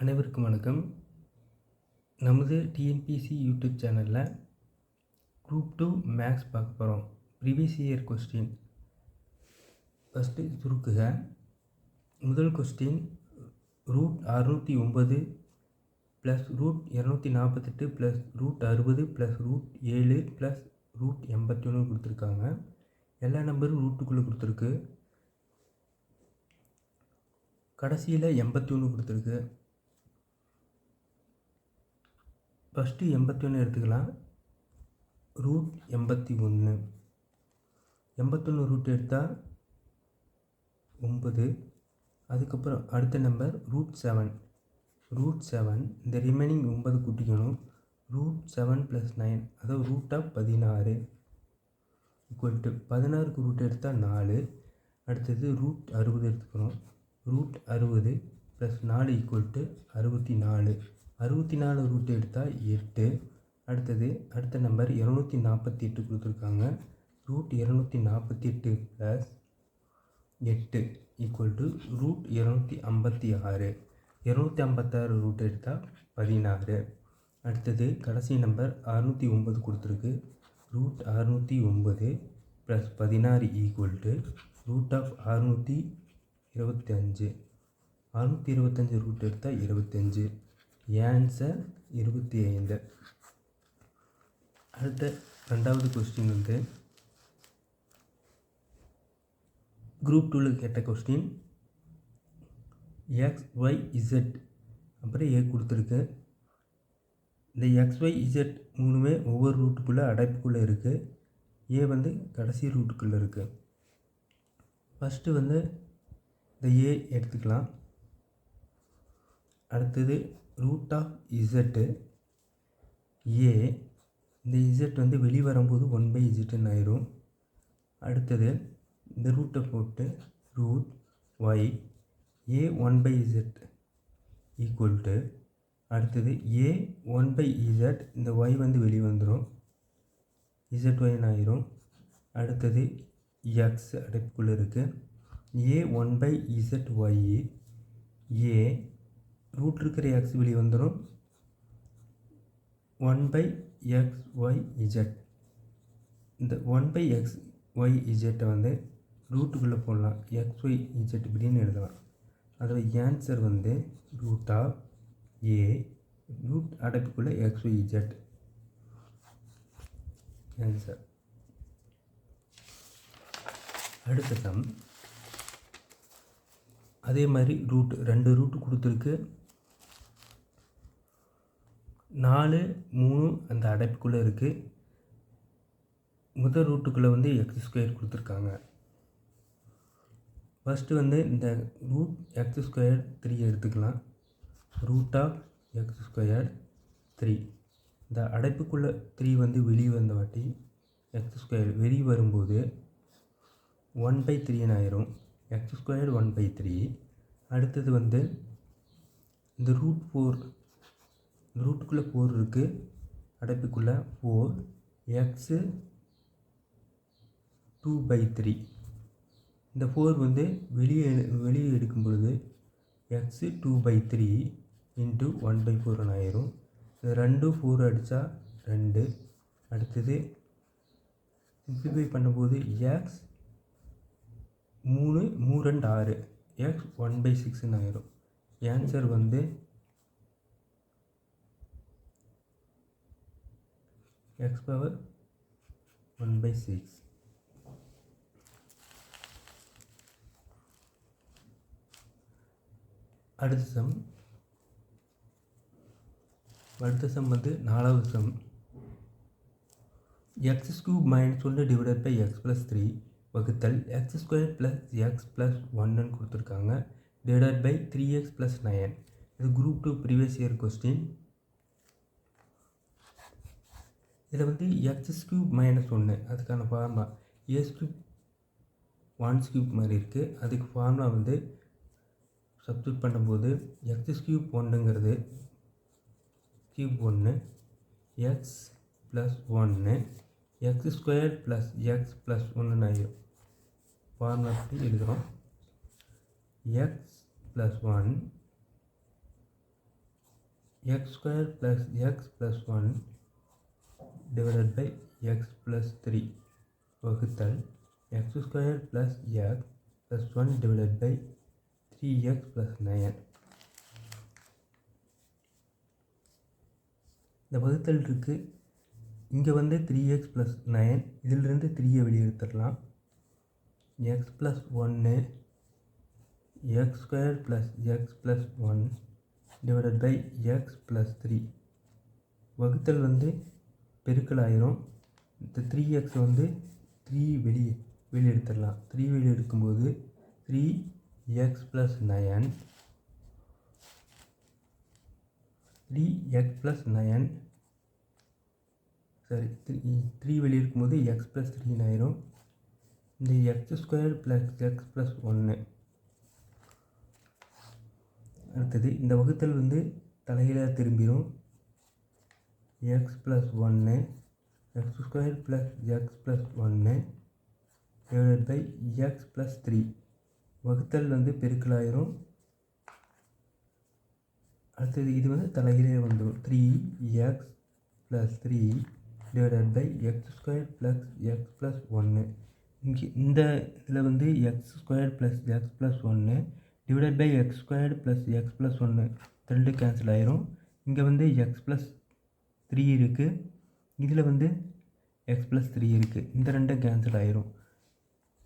அனைவருக்கும் வணக்கம். நமது டிஎன்பிஎஸ்சி யூடியூப் சேனலில் குரூப் 2 மேக்ஸ் பார்க்க போகிறோம். Previous year question. ஃபஸ்ட்டு சுருக்குக. முதல் question √609 plus √248 plus √60 plus √7 plus √81 கொடுத்துருக்காங்க. எல்லா நம்பரும் ரூட்டுக்குள்ளே கொடுத்துருக்கு. கடைசியில் 81 கொடுத்துருக்கு. ஃபஸ்ட்டு 81 எடுத்துக்கலாம். √81 81 ரூட் எடுத்தால் 9. அதுக்கப்புறம் அடுத்த நம்பர் √7 இந்த ரிமைனிங் 9 கூட்டிக்கணும். √7 + 9 அதாவது √16 ஈக்குவல் 16க்கு ரூட் எடுத்தால் 4. அடுத்தது √60 எடுத்துக்கிறோம். √60 + 4 ஈக்குவல் 64. 64 ரூட் எடுத்தால் 8. அடுத்த நம்பர் 248 கொடுத்துருக்காங்க. √248 + 8 ஈக்குவல் √256. 256 ரூட் எடுத்தால் 16. அடுத்தது கடைசி நம்பர் 609 கொடுத்துருக்கு. √609 + 16 ஈக்குவல் √625. 625 ரூட் எடுத்தால் 25. ஆன்சர் 25. அடுத்த ரெண்டாவது கொஸ்டின் வந்து குரூப் 2ல் கேட்ட கொஸ்டின். x, y, z அப்புறம் a கொடுத்துருக்கு. இந்த x, y, z மூணுமே ஒவ்வொரு ரூட்டுக்குள்ளே அடைப்புக்குள்ளே இருக்குது. a வந்து கடைசி ரூட்டுக்குள்ளே இருக்குது. ஃபஸ்ட்டு வந்து இந்த a எடுத்துக்கலாம். அடுத்தது √z a. இந்த z வந்து வெளியே வரும்போது 1/z ஆயிரும். அடுத்தது இந்த ரூட்டை போட்டு √y a 1/z ஈக்குவல் அடுத்தது a 1/z. இந்த y வந்து வெளியே வந்துடும், zy ஆயிரும். அடுத்தது x அடைப்புக்குள்ளே இருக்குது. a 1/zy a ரூட் இருக்கிற x வெளியே வந்துடும், 1/xyz. இந்த 1/xyz வந்து ரூட்டுக்குள்ளே போடலாம். xyz இப்படின்னு எழுதலாம். அதில் ஆன்சர் வந்து √a ரூட் அடைப்புக்குள்ளே xyz ஆன்சர். அடுத்த சம் அதே மாதிரி ரெண்டு ரூட்டு கொடுத்துருக்கு. 4, 3 அந்த அடைப்புக்குள்ளே இருக்குது. முதல் ரூட்டுக்குள்ளே வந்து x² கொடுத்துருக்காங்க. ஃபஸ்ட்டு வந்து இந்த √x² 3 எடுத்துக்கலாம். √x² 3. இந்த அடைப்புக்குள்ளே 3 வந்து வெளியே வந்த வாட்டி x² வெளியே வரும்போது 1/3 ஆயிரும். x² 1/3. அடுத்தது வந்து இந்த √4 இந்த ரூட்டுக்குள்ளே 4 இருக்குது. அடைப்புக்குள்ளே 4 x 2/3. இந்த 4 வந்து வெளியே எடுக்கும் பொழுது x 2/3 × 1/4 ஆயிரும். இது 2 4 அடித்தா 2. அடுத்தது சிம்பிளிஃபை பண்ணும்போது x 3 3 2 6 x 1/6 ஆயிரும். ஆன்சர் வந்து x பவர் 1/6. அடுத்த சம் வந்து நாலாவது சம். x³ - 1 / x + 3 வகுத்தல் x² + x + 1 கொடுத்துருக்காங்க. Divided by 3x + 9. இது குரூப் 2 ப்ரீவியஸ் இயர் கொஸ்டின். இதில் வந்து x³ - 1 அதுக்கான ஃபார்முலா a³ 1³ மாதிரி இருக்குது. அதுக்கு ஃபார்முலா வந்து சப்ஸ்டியூட் பண்ணும்போது x³ 1ங்கிறது ³ 1 x + 1 x² + x + 1 ஆகிடும். ஃபார்முலா படி எழுதுகிறோம். x + 1 X square plus X plus 1 divided by X plus 3 வகுத்தல் x square plus X plus 1 divided by 3x plus 9. இந்த வகுத்தல் இருக்குது. இங்கே வந்து 3x ப்ளஸ் 9, இதிலிருந்து 3 வெளியே எடுத்துடலாம். X plus 1 X square plus X plus 1 divided by X plus 3 வகுத்தல் வந்து பெருக்கல் ஆயிரும். இந்த 3x வந்து 3 வெளியே எடுத்துடலாம். 3 வெளியே எடுக்கும்போது 3x ப்ளஸ் 9 3x ப்ளஸ் 9 சரி 3 வெளியே இருக்கும்போது எக்ஸ் ப்ளஸ் 3 ஆயிரும். இந்த X square plus X plus 1 அடுத்தது இந்த வகுத்தல் வந்து தலைகீழாக திரும்பிடும். X plus 1 X square plus X plus 1 divided by X plus 3 வகுத்தல் வந்து பெருக்கலாயிரும். அடுத்தது இது வந்து தலைகீழே வந்துடும். 3x plus 3 divided by X square plus X plus 1 இங்கே இந்த இதில் வந்து x square plus X plus 1 divided by X square plus X plus 1 ரெண்டு கேன்சல் ஆயிரும். இங்கே வந்து எக்ஸ் ப்ளஸ் 3 இருக்குது, இதில் வந்து எக்ஸ் ப்ளஸ் 3 இருக்குது. இந்த ரெண்டும் கேன்சல் ஆயிரும்.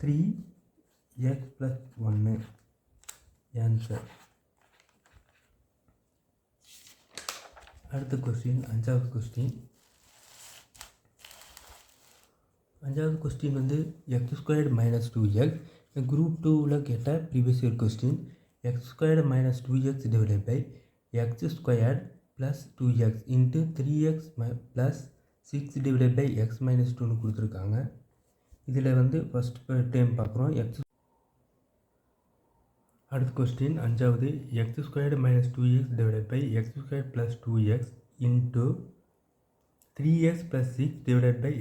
3x plus 1 answer. அடுத்த கொஸ்டின், அஞ்சாவது கொஸ்டின் வந்து X squared minus 2x. Group 2ல் கேட்ட previous year question. X squared minus 2x divided by X squared plus 2x into 3x plus 6 divided by X minus 2ன்னு கொடுத்துருக்காங்க. இதில் வந்து ஃபஸ்ட் டைம் பார்க்குறோம். அடுத்த கொஸ்டின் அஞ்சாவது, X squared minus 2x divided by X square plus 2x into 3x plus 6 divided by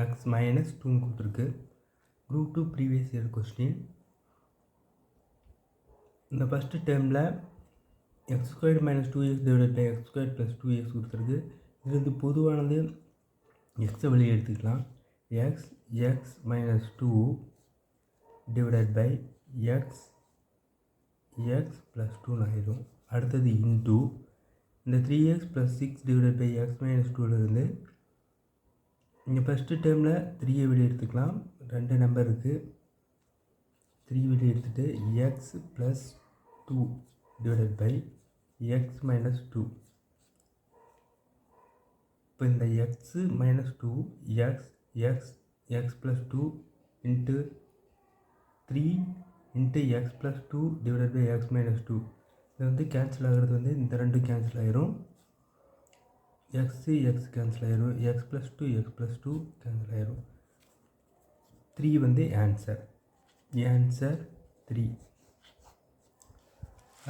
X minus 2ன்னு கொடுத்துருக்கு. Group 2 previous year question. இந்த ஃபஸ்ட்டு டேர்மில் X squared minus 2x divided by X square plus 2x கொடுத்துருக்கு. இது பொதுவானது எக்ஸை வெளியே எடுத்துக்கலாம். X minus 2 divided by X plus 2 ஆகிடும். அடுத்தது இன்டூ இந்த 3x plus 6 divided by X minus 2லேருந்து இங்கே ஃபஸ்ட்டு டேர்மில் 3 வெளியே எடுத்துக்கலாம். ரெண்டு நம்பர் இருக்குது. 3 வெளியே எடுத்துகிட்டு x plus 2 divided by X minus 2. இப்போ இந்த x minus 2 x plus 2 into 3 into x plus 2 divided by X minus 2 இது வந்து கேன்சல் ஆகிறது வந்து இந்த ரெண்டு கேன்சல் ஆயிரும். எக்ஸ் கேன்சல் ஆயிரும். எக்ஸ் ப்ளஸ் 2 கேன்சல் ஆயிரும். 3 வந்து ஆன்சர் 3.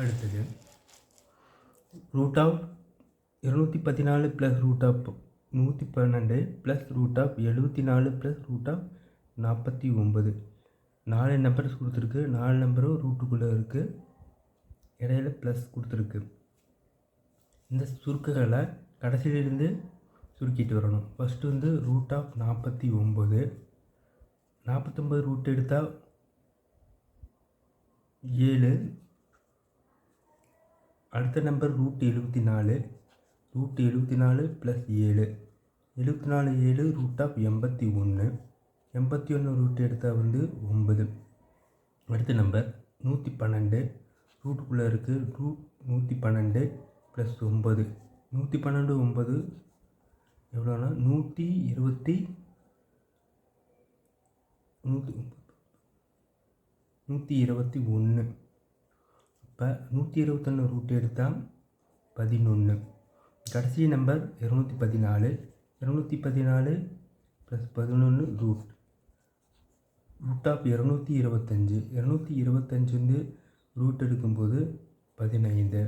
அடுத்தது root of 214 plus root of 112 plus root of 74 plus root of 49. 4 numbers கொடுத்துருக்கு. 4 நம்பரும் ரூட்டுக்குள்ளே இருக்குது. இடையில ப்ளஸ் கொடுத்துருக்கு. இந்த சுருக்குகளை கடைசியிலிருந்து சுருக்கிட்டு வரணும். ஃபஸ்ட்டு வந்து ரூட் ஆஃப் 49 ரூட் எடுத்தால் 7. அடுத்த number root 74 plus 7 root of 81 root எடுத்தால் வந்து 9. அடுத்த நம்பர் 112 ரூட்டுக்குள்ளே இருக்குது. ரூட் 112 ப்ளஸ் 9 112 எவ்வளோனா 121. இப்போ 121 ரூட் எடுத்தால் 11. கடைசி நம்பர் 214 ப்ளஸ் 11 ரூட் ஆஃப் 225 வந்து ரூட் எடுக்கும்போது 15.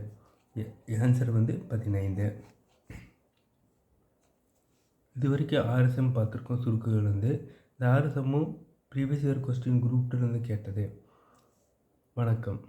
ஆன்சர் வந்து 15. இது வரைக்கும் 6 சம் பார்த்துருக்கோம். சுருக்குகள் வந்து இந்த 6 சம்மும் ப்ரீவியஸ் இயர் கொஸ்டின் குரூப் 2 கேட்டது. வணக்கம்.